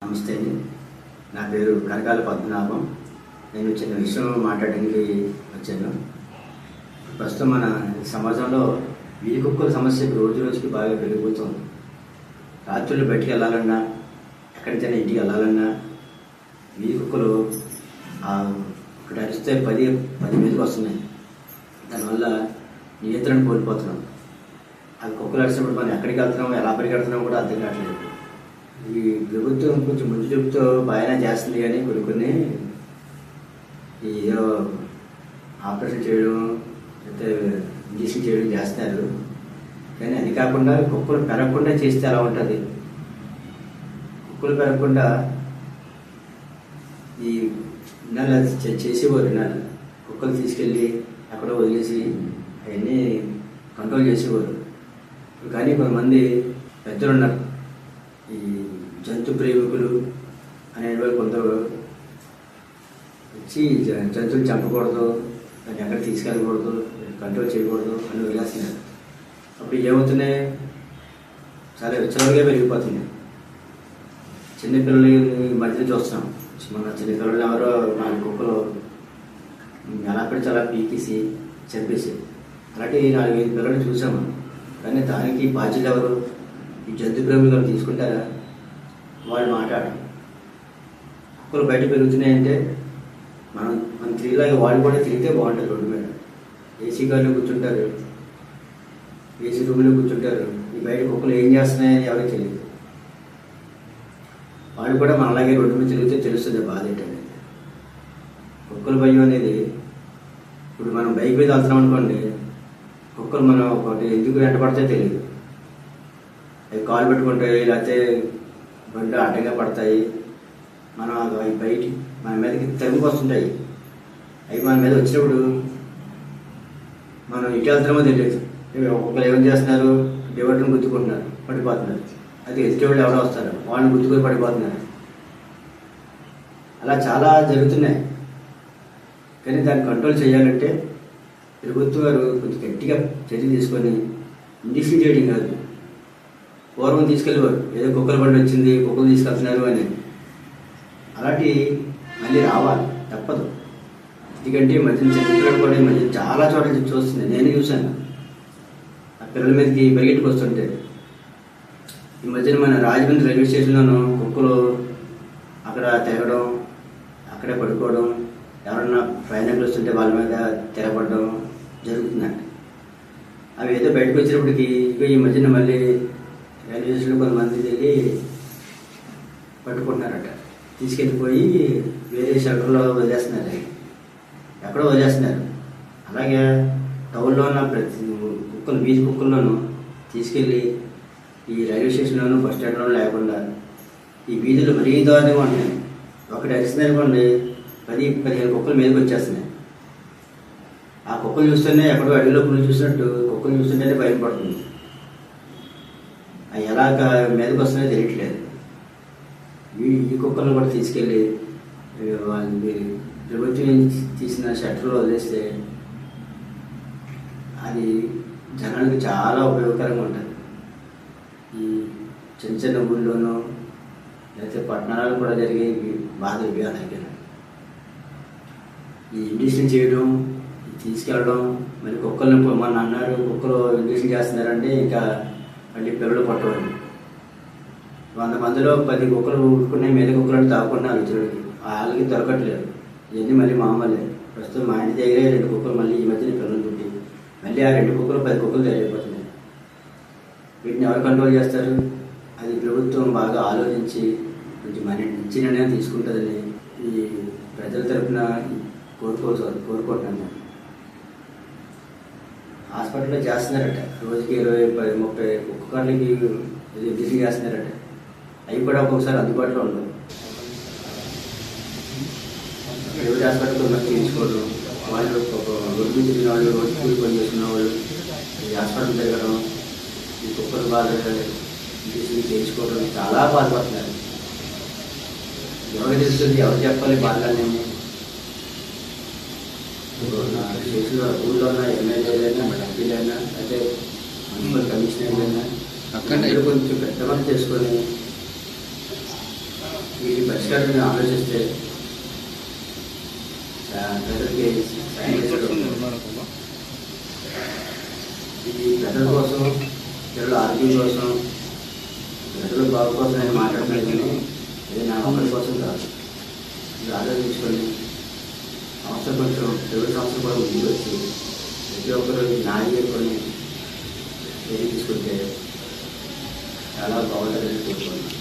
నమస్తే అండి. నా పేరు కనకాల పద్మనాభం. నేను చిన్న విషయం మాట్లాడడానికి వచ్చాను. ప్రస్తుతం మన సమాజంలో వీధి కుక్కల సమస్య రోజు రోజుకి బాగా పెరిగిపోతుంది. రాత్రులు బయటికి వెళ్ళాలన్నా, ఎక్కడికైనా ఇంటికి వెళ్ళాలన్నా వీధి కుక్కలు ఇక్కడ అరిస్తే 10 మీదకి వస్తున్నాయి. దానివల్ల నియంత్రణ కోల్పోతున్నాం. అది కుక్కలు అరిచినప్పుడు మనం ఎక్కడికి వెళ్తున్నామో, ఎలా పరిగెడుతున్నామో కూడా అర్థం కావట్లేదు. ఈ ప్రభుత్వం కొంచెం ముందు చూపుతో బాగానే చేస్తుంది, కానీ కొన్ని ఏదో ఆపరేషన్ చేయడం, లేకపోతే ఇంజక్షన్ చేయడం చేస్తున్నారు. కానీ అది కాకుండా కుక్కలు పెరగకుండా చేస్తే ఎలా ఉంటుంది? కుక్కలు పెరగకుండా ఈ నెల చేసేవారు. కుక్కలు తీసుకెళ్ళి ఎక్కడో వదిలేసి అవన్నీ కంట్రోల్ చేసేవారు. కానీ కొంతమంది పెద్దలు ఉన్నారు, ఈ జంతు ప్రేమికులు అనేవాళ్ళు కొందరు వచ్చి జంతువులు చంపకూడదు, దాన్ని ఎక్కడ తీసుకెళ్ళకూడదు, కంట్రోల్ చేయకూడదు అని వదిలేస్తున్నారు. అప్పుడు ఏమవుతున్నాయి? చాలా విచ్చలవిడిగా పెరిగిపోతుంది. చిన్నపిల్లలు మధ్య చూస్తాం. మన చిన్నపిల్లలు ఎవరో 4 కుక్కలు ఎలా పడితే అలా పీకేసి చంపేసి, అలాంటి 4-5 పిల్లలు చూసాము. కానీ దానికి బాధ్యత ఎవరు? ఈ జంతు ప్రేమికులు తీసుకుంటారా? వాళ్ళు మాట్లాడరు. కుక్కలు బయట పెరుగుతున్నాయంటే మన తిరిగిలాగా వాళ్ళు కూడా తిరిగితే బాగుంటుంది. రోడ్డు మీద ఏసీ కార్లో కూర్చుంటారు, ఏసీ రూమ్లో కూర్చుంటారు. ఈ బయట కుక్కలు ఏం చేస్తున్నాయని ఎవరికి తెలియదు. వాళ్ళు కూడా మనలాగే రోడ్డు మీద తిరిగితే తెలుస్తుంది బాధ ఏంటనేది. కుక్కల భయం అనేది, ఇప్పుడు మనం బైక్ మీద వెళ్తున్నాం అనుకోండి, కుక్కలు మనం ఒకటి ఎందుకు వెంటపడితే తెలియదు. అవి కాలు పెట్టుకుంటాయి, లేకపోతే బండి అడ్డంగా పడతాయి. మనం అవి బయటికి మన మీదకి తరుముకు వస్తుంటాయి. అవి మన మీద వచ్చినప్పుడు మనం ఇటు వెళ్తున్నామో తెలియదు. ఒక్కొక్కరు ఏం చేస్తున్నారు? డివైడర్ని గుద్దుకుంటున్నారు, పడిపోతున్నారు. అది ఎదుటివాళ్ళు ఎవరో వస్తారు, వాళ్ళని గుద్దుకొని పడిపోతున్నారు. అలా చాలా జరుగుతున్నాయి. కానీ దాన్ని కంట్రోల్ చేయాలంటే ప్రభుత్వం వారు కొంచెం గట్టిగా చర్య తీసుకొని ఇంజక్షన్ చేయడం కాదు. పూర్వం తీసుకెళ్ళేవారు, ఏదో కుక్కల బండి వచ్చింది, కుక్కలు తీసుకెళ్తున్నారు అని. అలాంటి మళ్ళీ రావాలి, తప్పదు. ఎందుకంటే మధ్య చిన్నపిల్లలు కూడా ఈ మధ్య చాలా చోట్ల చూస్తుంది. నేను చూశాను, ఆ పిల్లల మీదకి పరిగెట్టుకు వస్తుంటే. ఈ మధ్యన మన రాజమండ్రి రైల్వే స్టేషన్లోనూ కుక్కలు అక్కడ తిరగడం, అక్కడే పడుకోవడం, ఎవరన్నా ప్రయాణికులు వస్తుంటే వాళ్ళ మీద తిరగబడడం జరుగుతుందంట. అవి ఏదో బయటకు వచ్చినప్పటికీ ఈ మధ్యన మళ్ళీ రైల్వే స్టేషన్లో కొంతమంది వెళ్ళి పట్టుకుంటున్నారట. తీసుకెళ్ళిపోయి వేరే షెల్టర్లో వదిలేస్తున్నారు, ఎక్కడో వదిలేస్తున్నారు. అలాగే టౌన్లో ఉన్న ప్రతి కుక్కలు, వీధి కుక్కల్లోనూ తీసుకెళ్ళి ఈ రైల్వే స్టేషన్లోనూ, బస్ స్టాండ్లోనూ లేకుండా ఈ వీధులు మరీ దారుణంగా ఉంటున్నాయి. ఒకటి అరిసింది అనుకోండి, 10-15 కుక్కలు మీదకి వచ్చేస్తున్నాయి. ఆ కుక్కలు చూస్తేనే ఎక్కడో అడవిలో పురుగు చూసినట్టు కుక్కలు చూస్తుంటేనే భయం పడుతుంది. అవి ఎలాగ మీదకి వస్తున్నాయో తెలియట్లేదు. ఈ కుక్కలను కూడా తీసుకెళ్ళి వాళ్ళని ప్రభుత్వం తీసిన షట్టర్లో వదిలేస్తే అది జనానికి చాలా ఉపయోగకరంగా ఉంటుంది. ఈ చిన్న చిన్న ఊళ్ళోనూ లేకపోతే పట్టణాలు కూడా జరిగే బాధలు ఇవి. అలాగే ఈ ఇంజక్షన్ చేయడం, తీసుకెళ్ళడం, మరి కుక్కల్ని మన అన్నారు కుక్కలు ఇంజక్షన్ చేస్తున్నారంటే ఇంకా మళ్ళీ పిల్లలు పట్టవాలి. 100 మందిలో 10 కుక్కలు ఊరుకునే మీద కుక్కలను తాకుండా అలుచుడికి వాళ్ళకి దొరకట్లేదు. ఇవన్నీ మళ్ళీ మామూలే. ప్రస్తుతం మా ఇంటి దగ్గరే 2 కుక్కలు మళ్ళీ ఈ మధ్యన పిల్లలు పుట్టి మళ్ళీ ఆ 2 కుక్కలు 10 కుక్కలు తయారైపోతున్నాయి. వీటిని ఎవరు కంట్రోల్ చేస్తారు? అది ప్రభుత్వం బాగా ఆలోచించి కొంచెం మంచి నిర్ణయం తీసుకుంటుందని ఈ ప్రజల తరఫున కోరుకుంటున్నాను. హాస్పిటల్లో చేస్తున్నారట, రోజుకి 20-30 కుక్కలకి ఇంజక్షన్ చేస్తున్నారట. అవి కూడా ఒక్కొక్కసారి అందుబాటులో ఉండవు. ప్రైవేట్ హాస్పిటల్ కొంతమంది తీసుకోవడం, వాళ్ళు రోజు తిరిగిన వాళ్ళు, రోజు కూలి పని చేసుకున్న వాళ్ళు ఈ హాస్పిటల్ తిరగడం, ఈ కుక్కలు బాగా ఇంజక్షన్ చేయించుకోవడం చాలా బాధపడుతున్నారు. ఎవరికి తెలుస్తుంది? ఎవరు చెప్పాలి బాధలన్నీ? స్టేషన్లో ఊళ్ళో ఉన్న ఎమ్మెల్యేలైనా, ఎంపీలైనా, అయితే మున్సిపల్ కమిషనర్లైనా అక్కడ కొంచెం పెద్ద వర్క్ చేసుకొని వీటి పరిష్కారాన్ని ఆలోచిస్తే ప్రజలకి సాయం చేసే ఇది ప్రజల కోసం, పిల్లల ఆరోగ్యం కోసం, ప్రజల బాగు కోసం నేను మాట్లాడుతున్నాను కానీ ఇది నా ఒకరి కోసం కాదు. ఇది ఆలోచించుకొని సంస్థ కొంచెం ప్రైవేట్ సంస్థలు కూడా ముందుకు వచ్చి ప్రతి ఒక్కరు నాయకుని తీసుకుంటే చాలా బాగుంటుందని కోరుకుంటున్నాను.